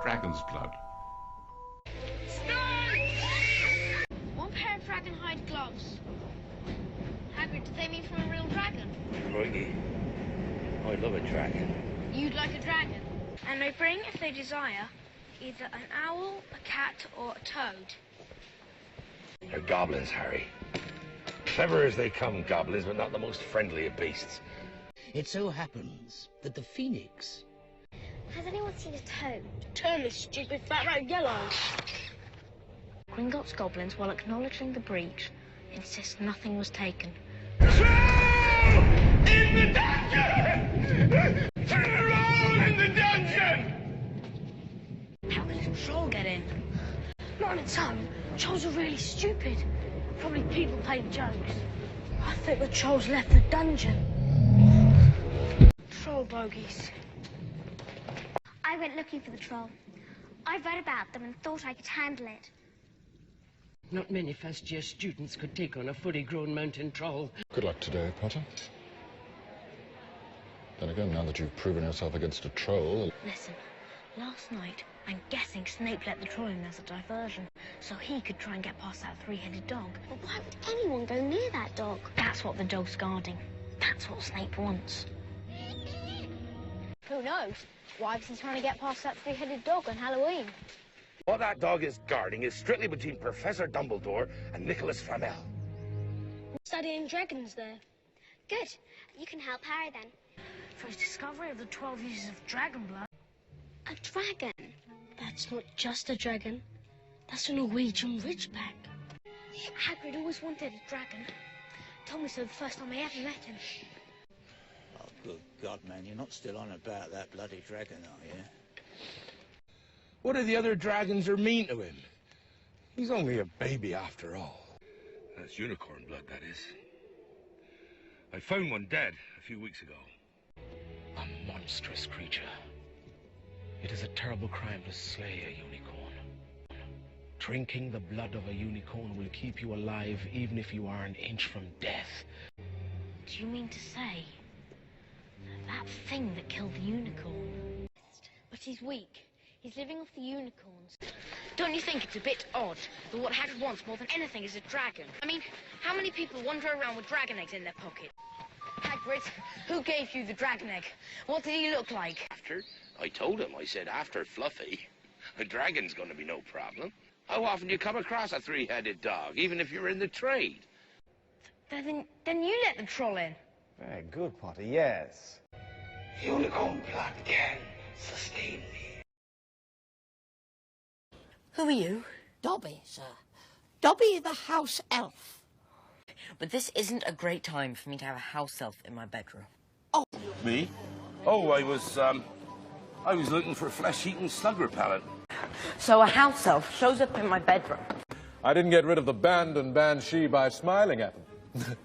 dragon's blood. One pair of dragon hide gloves. Hagrid, do they mean from a real dragon? Crikey. I love a dragon. You'd like a dragon? And they bring, if they desire, either an owl, a cat, or a toad. They're goblins, Harry. Clever as they come, goblins, but not the most friendly of beasts. It so happens that the Phoenix... Has anyone seen a toad? Turn this stupid fat rat yellow. Gringotts goblins, while acknowledging the breach, insist nothing was taken. Troll! In the dungeon! Turn around in the dungeon! How could a troll get in? Not on its own. Trolls are really stupid. Probably people playing jokes. I think the trolls left the dungeon. Troll bogies. I went looking for the troll. I read about them and thought I could handle it. Not many first-year students could take on a fully grown mountain troll. Good luck today, Potter. Then again, now that you've proven yourself against a troll... Listen, last night, I'm guessing Snape let the troll in as a diversion, so he could try and get past that three-headed dog. But why would anyone go near that dog? That's what the dog's guarding. That's what Snape wants. Who knows? Why was he trying to get past that three-headed dog on Halloween? What that dog is guarding is strictly between Professor Dumbledore and Nicholas Flamel. Studying dragons there. Good. You can help Harry then. For his discovery of the 12 uses of dragon blood. A dragon? That's not just a dragon. That's a Norwegian ridgeback. Hagrid always wanted a dragon. Told me so the first time I ever met him. Oh, good God, man, you're not still on about that bloody dragon, are you? What if the other dragons are mean to him? He's only a baby after all. That's unicorn blood, that is. I found one dead a few weeks ago. A monstrous creature. It is a terrible crime to slay a unicorn. Drinking the blood of a unicorn will keep you alive even if you are an inch from death. Do you mean to say that thing that killed the unicorn? But he's weak. He's living off the unicorns. Don't you think it's a bit odd that what Hagrid wants more than anything is a dragon? I mean, how many people wander around with dragon eggs in their pocket? Hagrid, who gave you the dragon egg? What did he look like? After? I told him, I said, after Fluffy. A dragon's gonna be no problem. How often do you come across a three-headed dog, even if you're in the trade? Then you let the troll in. Very good, Potter, yes. Unicorn blood can sustain me. Who are you? Dobby, sir. Dobby the house elf. But this isn't a great time for me to have a house elf in my bedroom. Oh. Me? Oh, I was looking for flesh-eating slug repellent. So a house elf shows up in my bedroom. I didn't get rid of the band and banshee by smiling at them.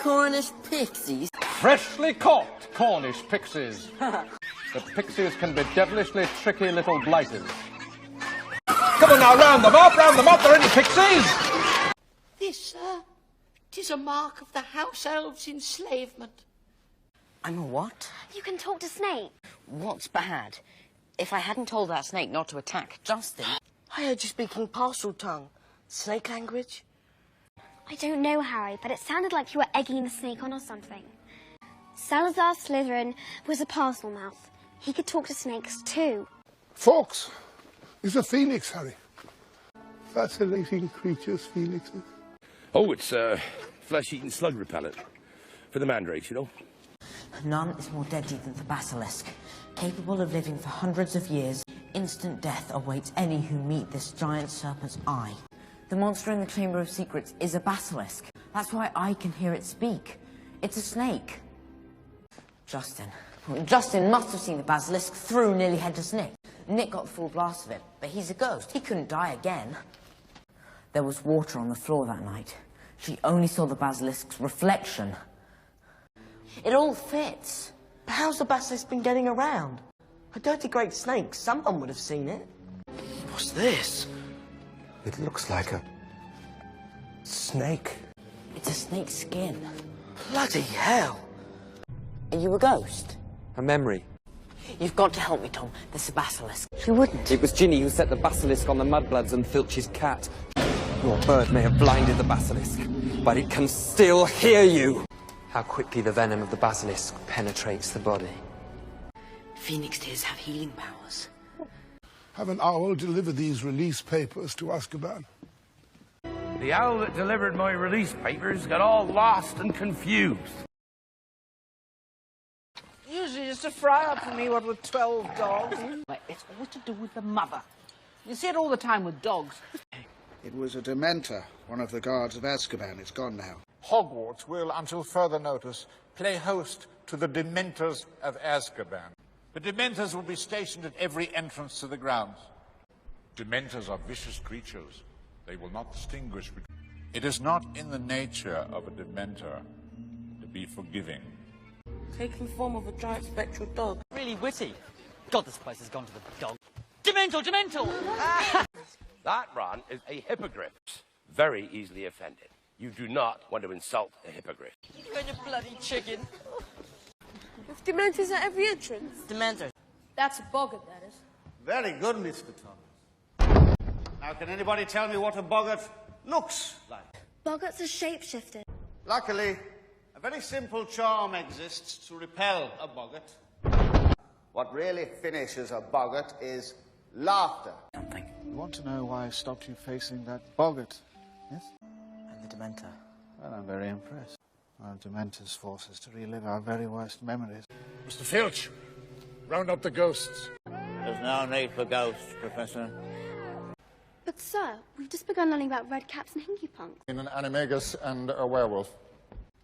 Cornish pixies? Freshly caught Cornish pixies. The pixies can be devilishly tricky little blighters. Come on now, round them up, there any pixies? This, sir, 'tis a mark of the house elves' enslavement. I'm a what? You can talk to Snape. What's bad? If I hadn't told that snake not to attack Justin... I heard you speaking parcel tongue. Snake language? I don't know, Harry, but it sounded like you were egging the snake on or something. Salazar Slytherin was a parcel mouth. He could talk to snakes too. Fawkes is a phoenix, Harry. Fascinating creatures, phoenixes. Oh, it's flesh-eating slug repellent. For the mandrakes, you know. None is more deadly than the basilisk. Capable of living for hundreds of years, instant death awaits any who meet this giant serpent's eye. The monster in the Chamber of Secrets is a basilisk. That's why I can hear it speak. It's a snake. Justin must have seen the basilisk through nearly headless Nick. Nick got the full blast of it, but he's a ghost. He couldn't die again. There was water on the floor that night. She only saw the basilisk's reflection. It all fits. But how's the basilisk been getting around? A dirty great snake, someone would have seen it. What's this? It looks like a snake. It's a snake's skin. Bloody hell. Are you a ghost? A memory. You've got to help me, Tom. There's a basilisk. She wouldn't. It was Ginny who set the basilisk on the mudbloods and Filch's cat. Your bird may have blinded the basilisk, but it can still hear you. How quickly the venom of the basilisk penetrates the body. Phoenix tears have healing powers. Have an owl deliver these release papers to Azkaban. The owl that delivered my release papers got all lost and confused. Usually just a fry-up for me, what with 12 dogs. It's all to do with the mother. You see it all the time with dogs. It was a Dementor, one of the guards of Azkaban. It's gone now. Hogwarts will, until further notice, play host to the Dementors of Azkaban. The Dementors will be stationed at every entrance to the grounds. Dementors are vicious creatures. They will not distinguish between... It is not in the nature of a Dementor to be forgiving. Taking the form of a giant spectral dog. Really witty. God, this place has gone to the dog. Dementor, Dementor! That, Ron, is a hippogriff. Very easily offended. You do not want to insult a hippogriff. You and your bloody chicken. With Dementors at every entrance? Dementor. That's a boggart, that is. Very good, Mr. Thomas. Now, can anybody tell me what a boggart looks like? Boggarts are shapeshifted. Luckily, a very simple charm exists to repel a boggart. What really finishes a boggart is laughter. You want to know why I stopped you facing that boggart, yes? And the Dementor. Well, I'm very impressed. Our Dementors force us to relive our very worst memories. Mr. Filch, round up the ghosts. There's no need for ghosts, Professor. But, sir, we've just begun learning about redcaps and hinkypunks. In an animagus and a werewolf.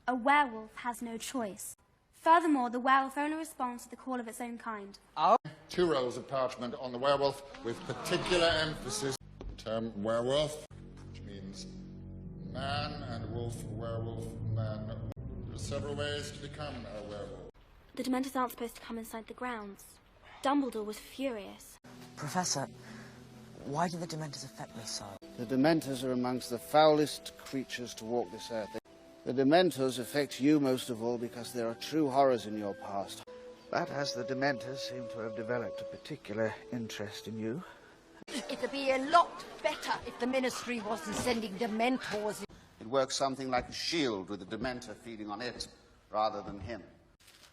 A werewolf has no choice. Furthermore, the werewolf only responds to the call of its own kind. Oh. 2 rolls of parchment on the werewolf with particular emphasis. The term werewolf, which means man, and wolf, werewolf, man. There are several ways to become a werewolf. The Dementors aren't supposed to come inside the grounds. Dumbledore was furious. Professor, why do the Dementors affect me so? The Dementors are amongst the foulest creatures to walk this earth. The Dementors affect you most of all because there are true horrors in your past. But as the Dementors seem to have developed a particular interest in you. It'd be a lot better if the Ministry wasn't sending Dementors. It works something like a shield with the Dementor feeding on it, rather than him.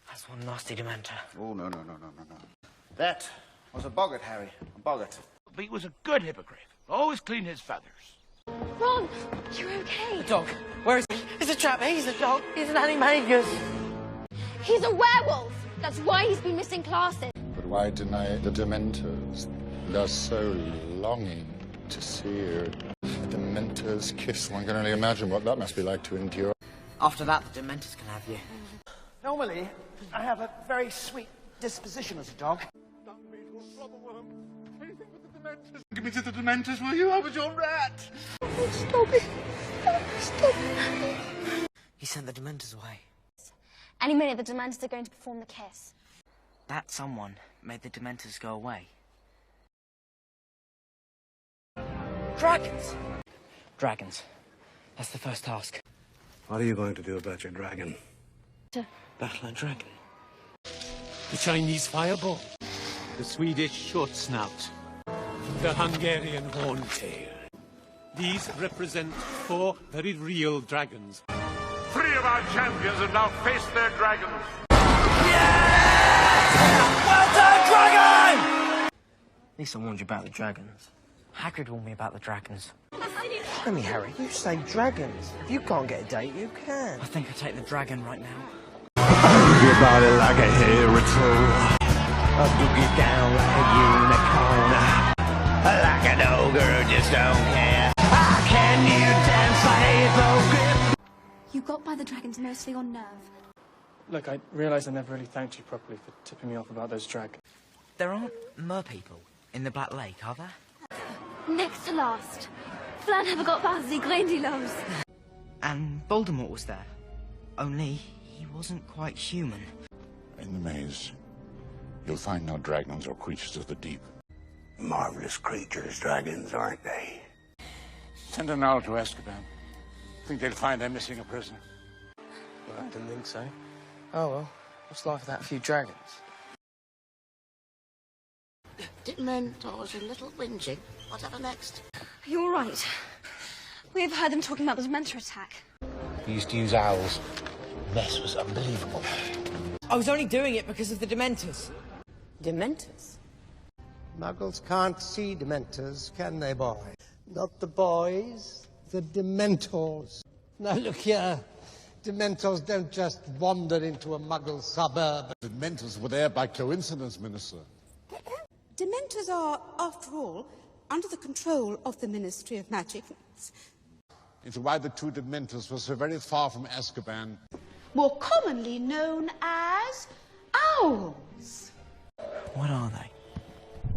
That's one nasty Dementor. Oh, no. That was a boggart, Harry. A boggart. But he was a good hippogriff. Always clean his feathers. Ron, you're okay. The dog. Where is he? He's a trap. He's a dog. He's an animagus. He's a werewolf. That's why he's been missing classes. But why deny the Dementors? They're so longing to see a Dementor's kiss. One can only imagine what that must be like to endure. After that, the Dementors can have you. Normally, I have a very sweet disposition as a dog. Give me to the Dementors, will you? I was your rat. Stop it. Stop it. He sent the Dementors away. Any minute, the Dementors are going to perform the kiss. That someone made the Dementors go away. Dragons. Dragons. That's the first task. What are you going to do about your dragon? Battle a dragon. The Chinese fireball. The Swedish short snout. The Hungarian horntail. These represent 4 very real dragons. 3 of our champions have now faced their dragons. Well done, dragon! At least I warned you about the dragons. Hagrid warned me about the dragons. Tell me, Harry, you say dragons. If you can't get a date, you can. I think I'll take the dragon right now. Your body like a hairy troll. A boogie down like a unicorn. Like an ogre, just don't care. Can you dance like a grip? You got by the dragons mostly on nerve. Look, I realise I never really thanked you properly for tipping me off about those dragons. There aren't mer-people in the Black Lake, are there? Next to last. Flan never got past the Grindylows. And Voldemort was there. Only he wasn't quite human. In the maze, you'll find no dragons or creatures of the deep. Marvelous creatures, dragons, aren't they? Send an owl to Azkaban. Think they'll find I'm missing a prisoner. Well, I didn't think so. Oh well, what's life without a few dragons? Dementors and little whinging. Whatever next? Are you all right? We have heard them talking about the Dementor attack. We used to use owls. The mess was unbelievable. I was only doing it because of the Dementors. Dementors? Muggles can't see Dementors, can they, boy? Not the boys, the Dementors. Now, look here. Dementors don't just wander into a Muggle suburb. Dementors were there by coincidence, Minister. Dementors are, after all, under the control of the Ministry of Magic. Into why the two Dementors were so very far from Azkaban. More commonly known as owls. What are they?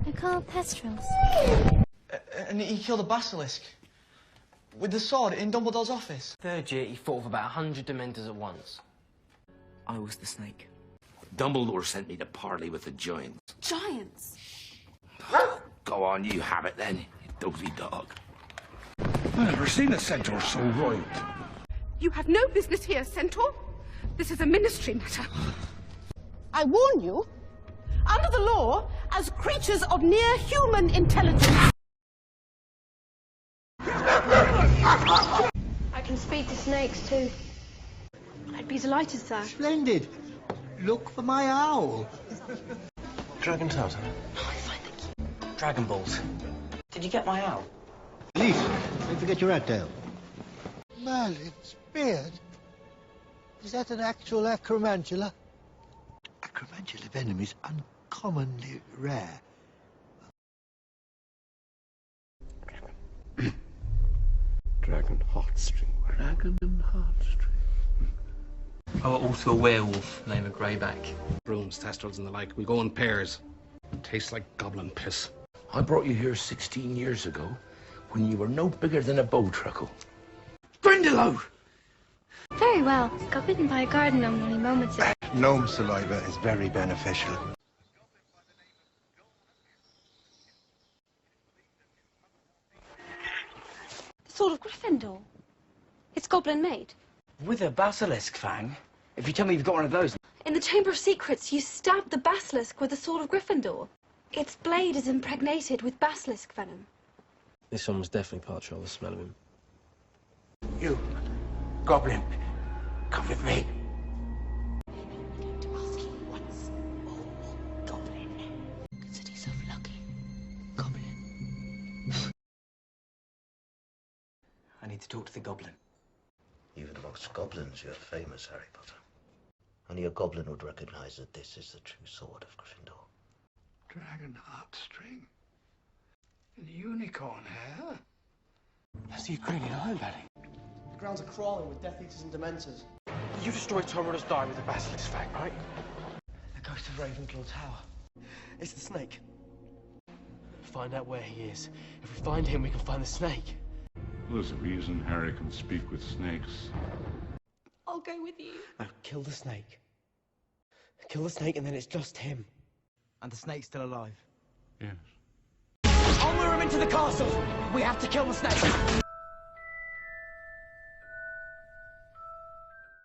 They're called Pestrels. And he killed a basilisk. With the sword in Dumbledore's office. Third year, he fought with about 100 Dementors at once. I was the snake. Dumbledore sent me to parley with the giants. Giants? Go on, you have it then, you dozy dog. I've never seen a centaur so roiled. You have no business here, Centaur. This is a ministry matter. I warn you, under the law, as creatures of near human intelligence. I can speak to snakes too. I'd be delighted, sir. Splendid. Look for my owl. Dragon Tales, Dragon Balls. Did you get my owl? Please, don't forget your rat tail. Merlin's beard? Is that an actual acromantula? Acromantula venom is uncommonly rare. Dragon Heartstring. Dragon Heartstring. Oh, also a werewolf named a Greyback. Brooms, Testrals and the like. We go in pairs. Tastes like goblin piss. I brought you here 16 years ago when you were no bigger than a bow truckle. Grindylow! Very well. Got bitten by a garden gnome only moments ago. Gnome saliva is very beneficial. The Sword of Gryffindor. It's goblin made. With a basilisk fang? If you tell me you've got one of those... In the Chamber of Secrets, you stabbed the basilisk with the Sword of Gryffindor. Its blade is impregnated with basilisk venom. This one was definitely Partridge, the smell of him. You, goblin, come with me. I need to talk to the goblin. Even amongst goblins, you're famous, Harry Potter. Only a goblin would recognize that this is the true sword of Gryffindor. Dragon Heartstring. And unicorn hair. That's the Ukrainian Iron Valley. The grounds are crawling with Death Eaters and Dementors. You destroyed Tom Riddle's die with a basilisk fang, right? The ghost of Ravenclaw Tower. It's the snake. Find out where he is. If we find him, we can find the snake. There's a reason Harry can speak with snakes. I'll go with you. Now, kill the snake. Kill the snake, and then it's just him. And the snake's still alive. Yes. I'll lure him into the castle. We have to kill the snake.